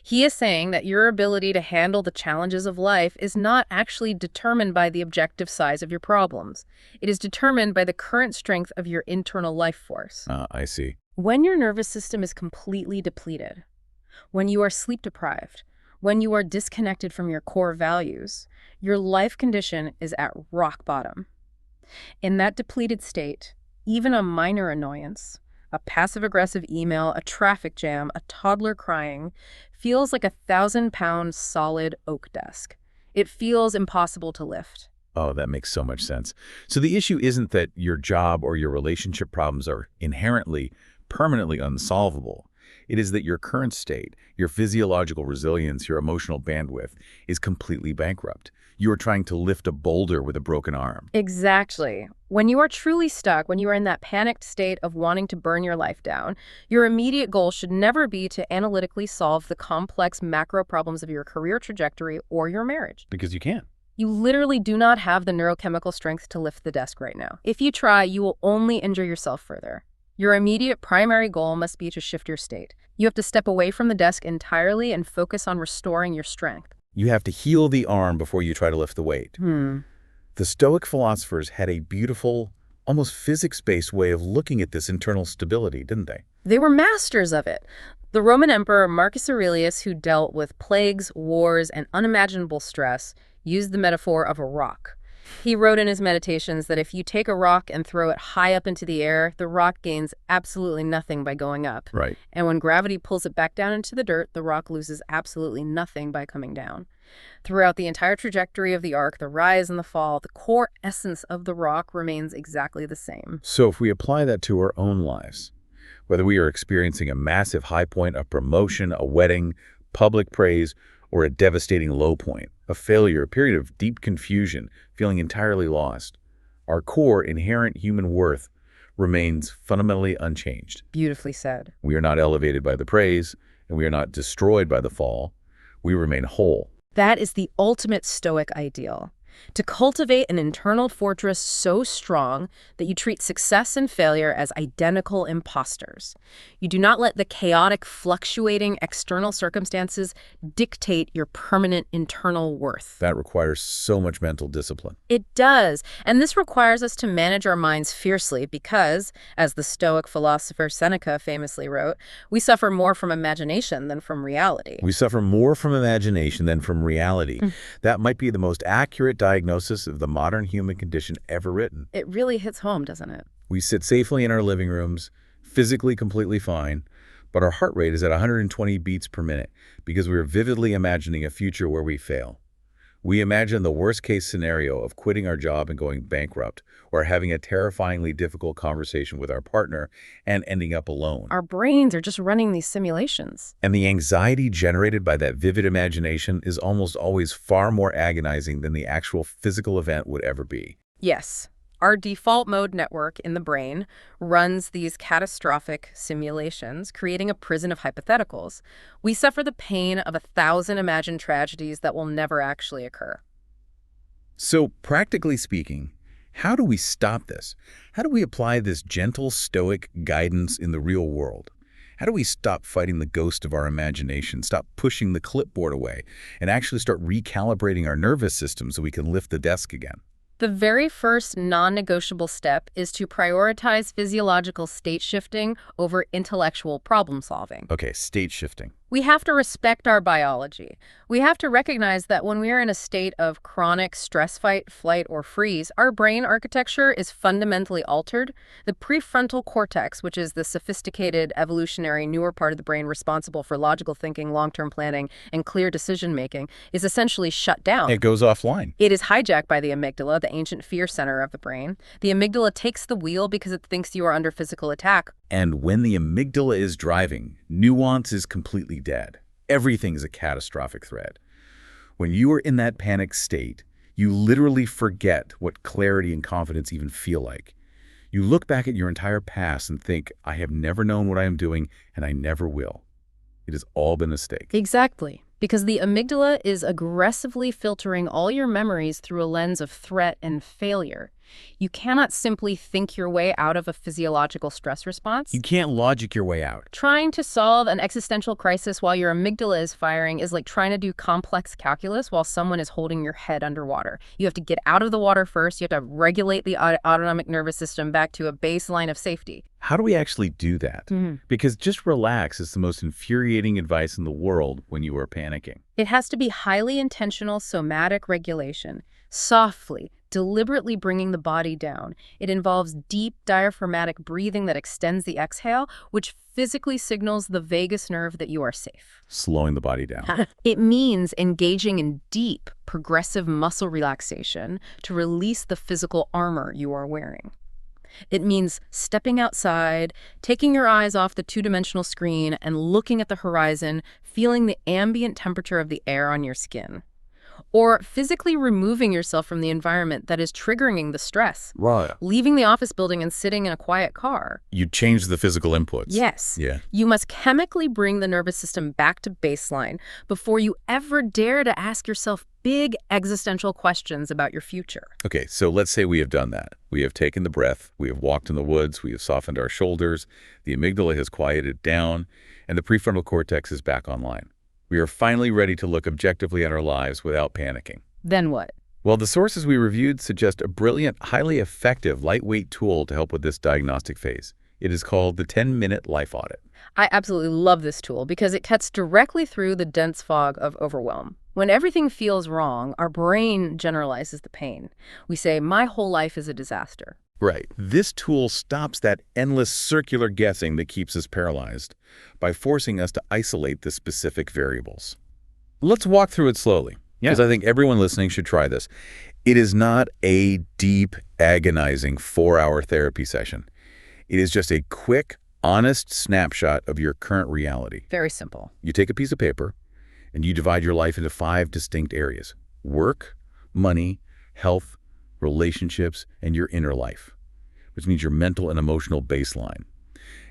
He is saying that your ability to handle the challenges of life is not actually determined by the objective size of your problems. It is determined by the current strength of your internal life force. I see. When your nervous system is completely depleted, when you are sleep deprived, when you are disconnected from your core values, your life condition is at rock bottom. In that depleted state, even a minor annoyance, a passive-aggressive email, a traffic jam, a toddler crying, feels like a 1,000-pound solid oak desk. It feels impossible to lift. Oh, that makes so much sense. So the issue isn't that your job or your relationship problems are inherently, permanently unsolvable. It is that your current state, your physiological resilience, your emotional bandwidth is completely bankrupt. You are trying to lift a boulder with a broken arm. Exactly. When you are truly stuck, when you are in that panicked state of wanting to burn your life down, your immediate goal should never be to analytically solve the complex macro problems of your career trajectory or your marriage. Because you can't. You literally do not have the neurochemical strength to lift the desk right now. If you try, you will only injure yourself further. Your immediate primary goal must be to shift your state. You have to step away from the desk entirely and focus on restoring your strength. You have to heal the arm before you try to lift the weight. The Stoic philosophers had a beautiful, almost physics-based way of looking at this internal stability, didn't they? They were masters of it. The Roman Emperor Marcus Aurelius, who dealt with plagues, wars, and unimaginable stress, used the metaphor of a rock. He wrote in his meditations that if you take a rock and throw it high up into the air, the rock gains absolutely nothing by going up. Right. And when gravity pulls it back down into the dirt, the rock loses absolutely nothing by coming down. Throughout the entire trajectory of the arc, the rise and the fall, the core essence of the rock remains exactly the same. So if we apply that to our own lives, whether we are experiencing a massive high point, a promotion, a wedding, public praise, or a devastating low point, a failure, a period of deep confusion, feeling entirely lost, our core inherent human worth remains fundamentally unchanged. Beautifully said. We are not elevated by the praise, and we are not destroyed by the fall. We remain whole. That is the ultimate Stoic ideal. To cultivate an internal fortress so strong that you treat success and failure as identical imposters. You do not let the chaotic, fluctuating external circumstances dictate your permanent internal worth. That requires so much mental discipline. It does. And this requires us to manage our minds fiercely because, as the Stoic philosopher Seneca famously wrote, we suffer more from imagination than from reality. We suffer more from imagination than from reality. That might be the most accurate diagnosis of the modern human condition ever written. It really hits home, doesn't it? We sit safely in our living rooms, physically completely fine, but our heart rate is at 120 beats per minute because we are vividly imagining a future where we fail. We imagine the worst-case scenario of quitting our job and going bankrupt, or having a terrifyingly difficult conversation with our partner and ending up alone. Our brains are just running these simulations. And the anxiety generated by that vivid imagination is almost always far more agonizing than the actual physical event would ever be. Yes. Our default mode network in the brain runs these catastrophic simulations, creating a prison of hypotheticals. We suffer the pain of 1,000 imagined tragedies that will never actually occur. So, practically speaking, how do we stop this? How do we apply this gentle, stoic guidance in the real world? How do we stop fighting the ghost of our imagination, stop pushing the clipboard away, and actually start recalibrating our nervous system so we can lift the desk again? The very first non-negotiable step is to prioritize physiological state shifting over intellectual problem solving. Okay, state shifting. We have to respect our biology. We have to recognize that when we are in a state of chronic stress fight, flight, or freeze, our brain architecture is fundamentally altered. The prefrontal cortex, which is the sophisticated, evolutionary, newer part of the brain responsible for logical thinking, long-term planning, and clear decision-making, is essentially shut down. It goes offline. It is hijacked by the amygdala, the ancient fear center of the brain. The amygdala takes the wheel because it thinks you are under physical attack. And when the amygdala is driving, nuance is completely dead. Everything is a catastrophic threat. When you are in that panic state, you literally forget what clarity and confidence even feel like. You look back at your entire past and think, I have never known what I am doing, and I never will. It has all been a mistake. Exactly. Because the amygdala is aggressively filtering all your memories through a lens of threat and failure. You cannot simply think your way out of a physiological stress response. You can't logic your way out. Trying to solve an existential crisis while your amygdala is firing is like trying to do complex calculus while someone is holding your head underwater. You have to get out of the water first. You have to regulate the autonomic nervous system back to a baseline of safety. How do we actually do that? Because just relax is the most infuriating advice in the world when you are panicking. It has to be highly intentional somatic regulation, softly, deliberately bringing the body down. It involves deep diaphragmatic breathing that extends the exhale, which physically signals the vagus nerve that you are safe. Slowing the body down. It means engaging in deep, progressive muscle relaxation to release the physical armor you are wearing. It means stepping outside, taking your eyes off the two-dimensional screen and looking at the horizon, feeling the ambient temperature of the air on your skin. Or physically removing yourself from the environment that is triggering the stress. Right. Leaving the office building and sitting in a quiet car. You change the physical inputs. Yes. Yeah. You must chemically bring the nervous system back to baseline before you ever dare to ask yourself big existential questions about your future. Okay, so let's say we have done that. We have taken the breath, we have walked in the woods, we have softened our shoulders, the amygdala has quieted down, and the prefrontal cortex is back online. We are finally ready to look objectively at our lives without panicking. Then what? Well, the sources we reviewed suggest a brilliant, highly effective, lightweight tool to help with this diagnostic phase. It is called the 10-minute life audit. I absolutely love this tool because it cuts directly through the dense fog of overwhelm. When everything feels wrong, our brain generalizes the pain. We say, my whole life is a disaster. Right. This tool stops that endless circular guessing that keeps us paralyzed by forcing us to isolate the specific variables. Let's walk through it slowly, because I think everyone listening should try this. It is not a deep, agonizing 4-hour therapy session. It is just a quick, honest snapshot of your current reality. Very simple. You take a piece of paper and you divide your life into 5 distinct areas: work, money, health, relationships, and your inner life, which means your mental and emotional baseline.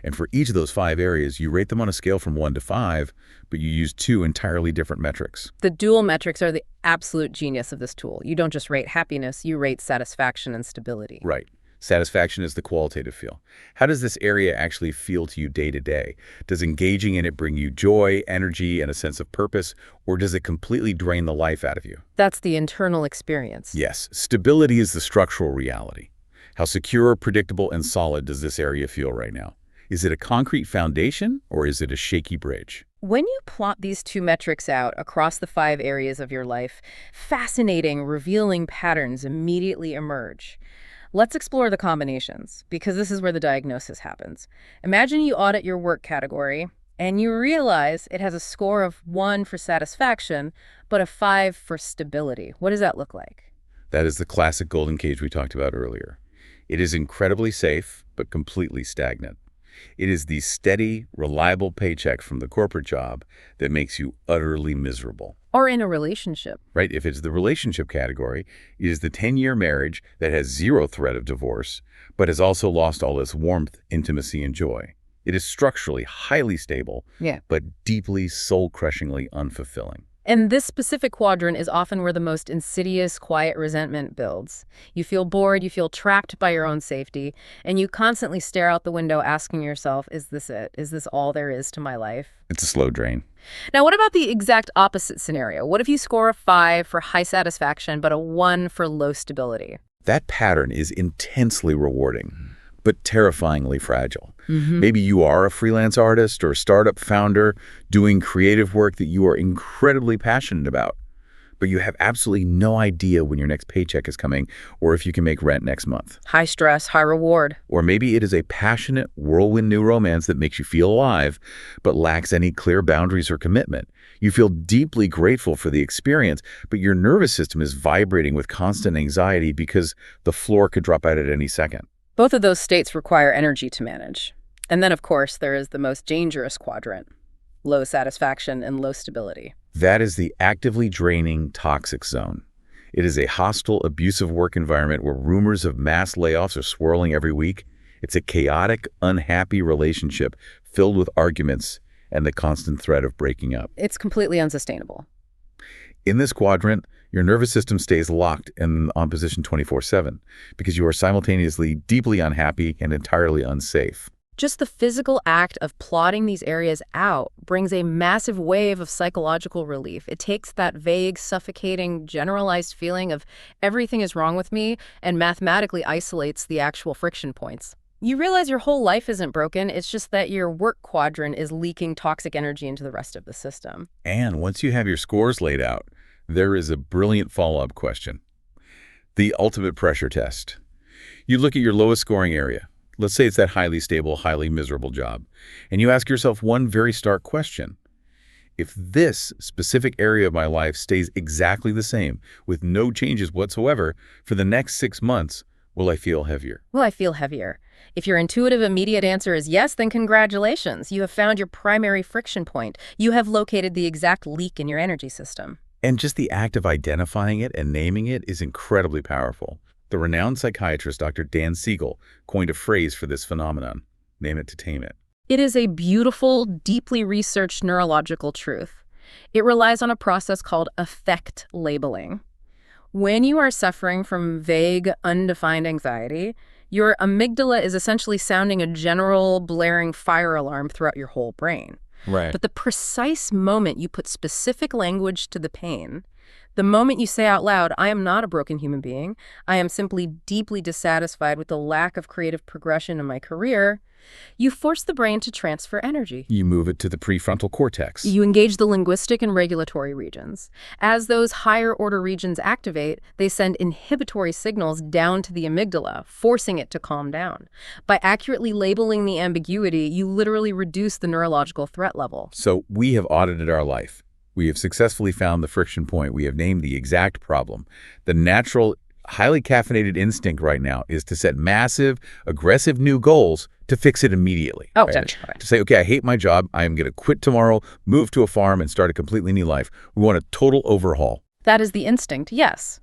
And for each of those 5 areas, you rate them on a scale from 1 to 5, but you use 2 entirely different metrics. The dual metrics are the absolute genius of this tool. You don't just rate happiness, you rate satisfaction and stability. Right. Satisfaction is the qualitative feel. How does this area actually feel to you day to day? Does engaging in it bring you joy, energy, and a sense of purpose, or does it completely drain the life out of you? That's the internal experience. Yes. Stability is the structural reality. How secure, predictable, and solid does this area feel right now? Is it a concrete foundation, or is it a shaky bridge? When you plot these 2 metrics out across the 5 areas of your life, fascinating, revealing patterns immediately emerge. Let's explore the combinations, because this is where the diagnosis happens. Imagine you audit your work category, and you realize it has a score of 1 for satisfaction, but a 5 for stability. What does that look like? That is the classic golden cage we talked about earlier. It is incredibly safe, but completely stagnant. It is the steady, reliable paycheck from the corporate job that makes you utterly miserable. Or in a relationship. Right? If it's the relationship category, it is the 10-year marriage that has 0 threat of divorce, but has also lost all its warmth, intimacy, and joy. It is structurally highly stable, but deeply, soul-crushingly unfulfilling. And this specific quadrant is often where the most insidious, quiet resentment builds. You feel bored, you feel trapped by your own safety, and you constantly stare out the window asking yourself, is this it? Is this all there is to my life? It's a slow drain. Now, what about the exact opposite scenario? What if you score a 5 for high satisfaction, but a 1 for low stability? That pattern is intensely rewarding, but terrifyingly fragile. Maybe you are a freelance artist or startup founder doing creative work that you are incredibly passionate about, but you have absolutely no idea when your next paycheck is coming or if you can make rent next month. High stress, high reward. Or maybe it is a passionate, whirlwind new romance that makes you feel alive, but lacks any clear boundaries or commitment. You feel deeply grateful for the experience, but your nervous system is vibrating with constant anxiety because the floor could drop out at any second. Both of those states require energy to manage. And then, of course, there is the most dangerous quadrant, low satisfaction and low stability. That is the actively draining, toxic zone. It is a hostile, abusive work environment where rumors of mass layoffs are swirling every week. It's a chaotic, unhappy relationship filled with arguments and the constant threat of breaking up. It's completely unsustainable. In this quadrant, your nervous system stays locked and on position 24/7 because you are simultaneously deeply unhappy and entirely unsafe. Just the physical act of plotting these areas out brings a massive wave of psychological relief. It takes that vague, suffocating, generalized feeling of everything is wrong with me and mathematically isolates the actual friction points. You realize your whole life isn't broken, it's just that your work quadrant is leaking toxic energy into the rest of the system. And once you have your scores laid out, there is a brilliant follow-up question. The ultimate pressure test. You look at your lowest scoring area. Let's say it's that highly stable, highly miserable job. And you ask yourself one very stark question. If this specific area of my life stays exactly the same, with no changes whatsoever, for the next 6 months, will I feel heavier? Will I feel heavier? If your intuitive immediate answer is yes, then congratulations. You have found your primary friction point. You have located the exact leak in your energy system. And just the act of identifying it and naming it is incredibly powerful. The renowned psychiatrist Dr. Dan Siegel coined a phrase for this phenomenon, name it to tame it. It is a beautiful, deeply researched neurological truth. It relies on a process called affect labeling. When you are suffering from vague, undefined anxiety, your amygdala is essentially sounding a general, blaring fire alarm throughout your whole brain. Right. But the precise moment you put specific language to the pain, the moment you say out loud, I am not a broken human being, I am simply deeply dissatisfied with the lack of creative progression in my career, you force the brain to transfer energy. You move it to the prefrontal cortex. You engage the linguistic and regulatory regions. As those higher order regions activate, they send inhibitory signals down to the amygdala, forcing it to calm down. By accurately labeling the ambiguity, you literally reduce the neurological threat level. So we have audited our life. We have successfully found the friction point. We have named the exact problem. The natural, highly caffeinated instinct right now is to set massive, aggressive new goals to fix it immediately. Oh, right? right. To say, okay, I hate my job. I am going to quit tomorrow, move to a farm, and start a completely new life. We want a total overhaul. That is the instinct, yes.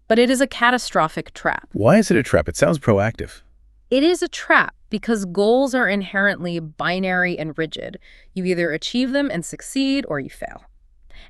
But it is a catastrophic trap. Why is it a trap? It sounds proactive. It is a trap because goals are inherently binary and rigid. You either achieve them and succeed or you fail.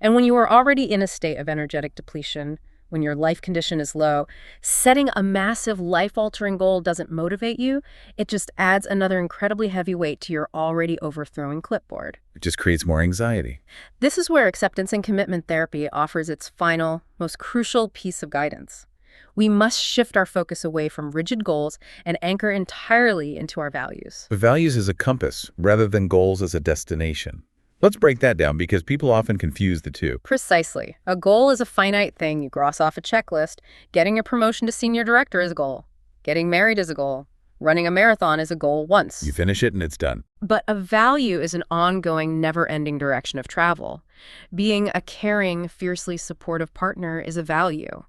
And when you are already in a state of energetic depletion, when your life condition is low, setting a massive life-altering goal doesn't motivate you. It just adds another incredibly heavy weight to your already overthrowing clipboard. It just creates more anxiety. This is where acceptance and commitment therapy offers its final, most crucial piece of guidance. We must shift our focus away from rigid goals and anchor entirely into our values. But values as a compass rather than goals as a destination. Let's break that down because people often confuse the two. Precisely. A goal is a finite thing you cross off a checklist. Getting a promotion to senior director is a goal. Getting married is a goal. Running a marathon is a goal once. You finish it and it's done. But a value is an ongoing, never-ending direction of travel. Being a caring, fiercely supportive partner is a value.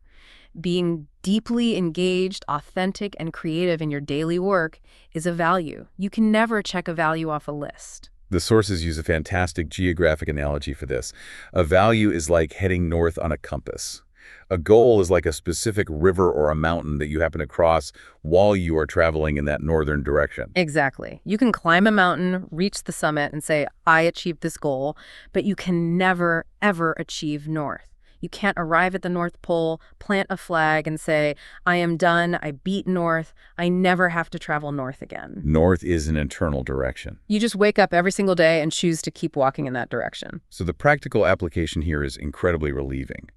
Being deeply engaged, authentic, and creative in your daily work is a value. You can never check a value off a list. The sources use a fantastic geographic analogy for this. A value is like heading north on a compass. A goal is like a specific river or a mountain that you happen to cross while you are traveling in that northern direction. Exactly. You can climb a mountain, reach the summit, and say, I achieved this goal, but you can never, ever achieve north. You can't arrive at the North Pole, plant a flag, and say, I am done, I beat north, I never have to travel north again. North is an internal direction. You just wake up every single day and choose to keep walking in that direction. So the practical application here is incredibly relieving.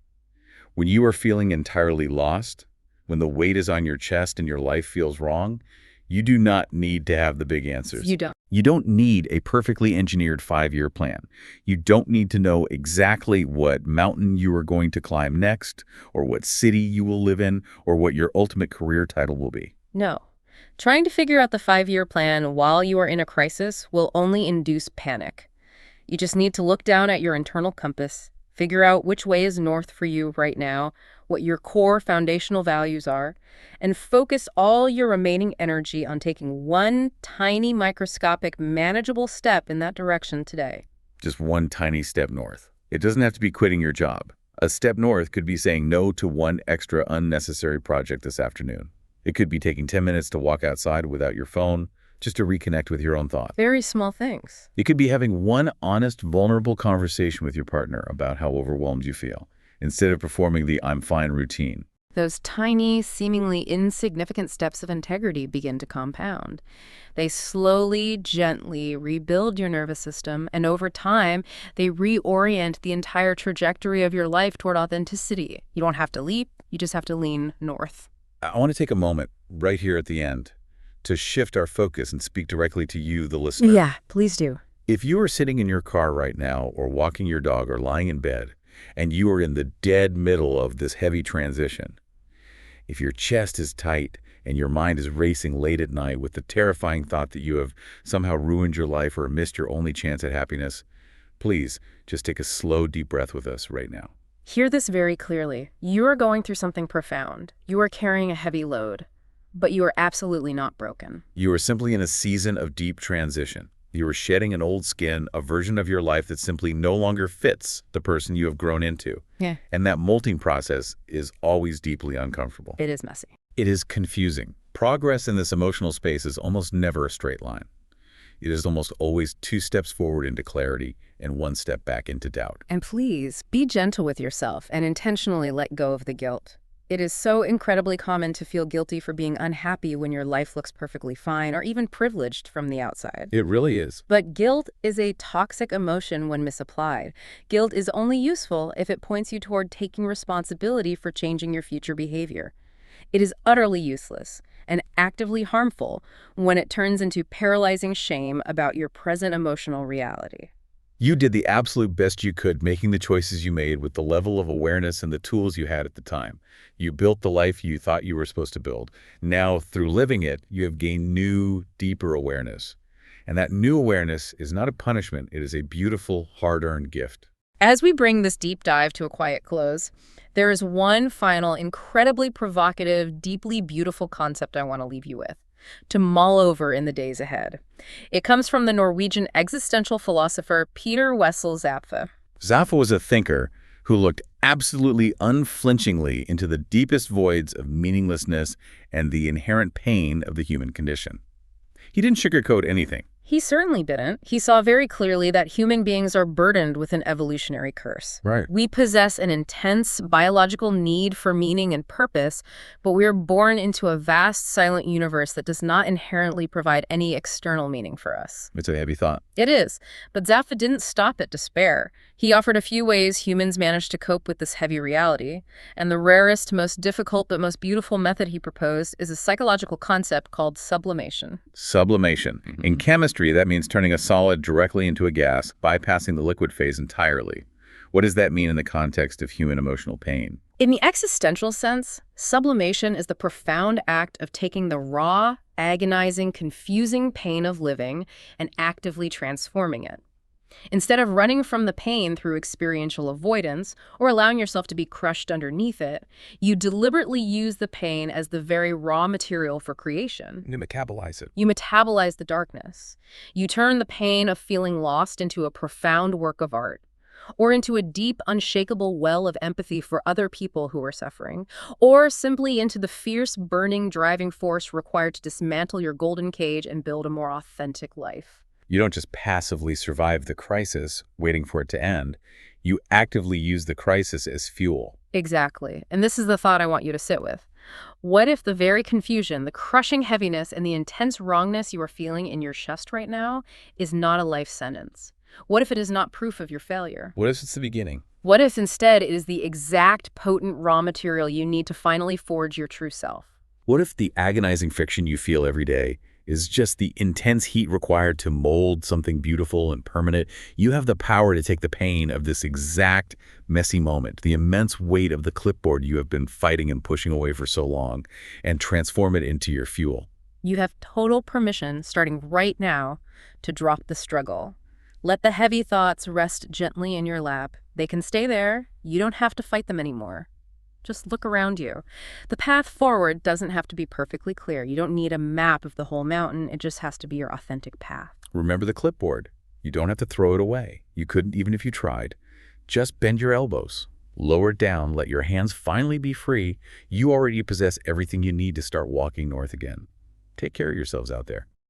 When you are feeling entirely lost, when the weight is on your chest and your life feels wrong, you do not need to have the big answers. You don't. You don't need a perfectly engineered 5-year plan. You don't need to know exactly what mountain you are going to climb next, or what city you will live in, or what your ultimate career title will be. No. Trying to figure out the 5-year plan while you are in a crisis will only induce panic. You just need to look down at your internal compass, figure out which way is north for you right now, what your core foundational values are, and focus all your remaining energy on taking one tiny, microscopic, manageable step in that direction today. Just one tiny step north. It doesn't have to be quitting your job. A step north could be saying no to one extra unnecessary project this afternoon. It could be taking 10 minutes to walk outside without your phone, just to reconnect with your own thoughts. Very small things. It could be having one honest, vulnerable conversation with your partner about how overwhelmed you feel, instead of performing the I'm fine routine. Those tiny, seemingly insignificant steps of integrity begin to compound. They slowly, gently rebuild your nervous system, and over time, they reorient the entire trajectory of your life toward authenticity. You don't have to leap, you just have to lean north. I want to take a moment right here at the end to shift our focus and speak directly to you, the listener. Yeah, please do. If you are sitting in your car right now, or walking your dog, or lying in bed, and you are in the dead middle of this heavy transition, if your chest is tight and your mind is racing late at night with the terrifying thought that you have somehow ruined your life or missed your only chance at happiness, please just take a slow, deep breath with us right now. Hear this very clearly. You are going through something profound. You are carrying a heavy load, but you are absolutely not broken. You are simply in a season of deep transition. You are shedding an old skin, a version of your life that simply no longer fits the person you have grown into. Yeah. And that molting process is always deeply uncomfortable. It is messy. It is confusing. Progress in this emotional space is almost never a straight line. It is almost always 2 steps forward into clarity and 1 step back into doubt. And please, be gentle with yourself and intentionally let go of the guilt. It is so incredibly common to feel guilty for being unhappy when your life looks perfectly fine or even privileged from the outside. It really is. But guilt is a toxic emotion when misapplied. Guilt is only useful if it points you toward taking responsibility for changing your future behavior. It is utterly useless and actively harmful when it turns into paralyzing shame about your present emotional reality. You did the absolute best you could making the choices you made with the level of awareness and the tools you had at the time. You built the life you thought you were supposed to build. Now, through living it, you have gained new, deeper awareness. And that new awareness is not a punishment. It is a beautiful, hard-earned gift. As we bring this deep dive to a quiet close, there is one final, incredibly provocative, deeply beautiful concept I want to leave you with, to mull over in the days ahead. It comes from the Norwegian existential philosopher Peter Wessel Zapfe. Zapfe was a thinker who looked absolutely unflinchingly into the deepest voids of meaninglessness and the inherent pain of the human condition. He didn't sugarcoat anything. He certainly didn't. He saw very clearly that human beings are burdened with an evolutionary curse. Right. We possess an intense biological need for meaning and purpose, but we are born into a vast, silent universe that does not inherently provide any external meaning for us. It's a heavy thought. It is. But Zapfe didn't stop at despair. He offered a few ways humans manage to cope with this heavy reality, and the rarest, most difficult, but most beautiful method he proposed is a psychological concept called sublimation. Sublimation. In chemistry, that means turning a solid directly into a gas, bypassing the liquid phase entirely. What does that mean in the context of human emotional pain? In the existential sense, sublimation is the profound act of taking the raw, agonizing, confusing pain of living and actively transforming it. Instead of running from the pain through experiential avoidance or allowing yourself to be crushed underneath it, you deliberately use the pain as the very raw material for creation. You metabolize it. You metabolize the darkness. You turn the pain of feeling lost into a profound work of art, or into a deep, unshakable well of empathy for other people who are suffering, or simply into the fierce, burning, driving force required to dismantle your golden cage and build a more authentic life. You don't just passively survive the crisis, waiting for it to end. You actively use the crisis as fuel. Exactly. And this is the thought I want you to sit with. What if the very confusion, the crushing heaviness, and the intense wrongness you are feeling in your chest right now is not a life sentence? What if it is not proof of your failure? What if it's the beginning? What if instead it is the exact potent raw material you need to finally forge your true self? What if the agonizing friction you feel every day is just the intense heat required to mold something beautiful and permanent? You have the power to take the pain of this exact messy moment, the immense weight of the clipboard you have been fighting and pushing away for so long, and transform it into your fuel. You have total permission, starting right now, to drop the struggle. Let the heavy thoughts rest gently in your lap. They can stay there. You don't have to fight them anymore. Just look around you. The path forward doesn't have to be perfectly clear. You don't need a map of the whole mountain. It just has to be your authentic path. Remember the clipboard. You don't have to throw it away. You couldn't even if you tried. Just bend your elbows. Lower it down. Let your hands finally be free. You already possess everything you need to start walking north again. Take care of yourselves out there.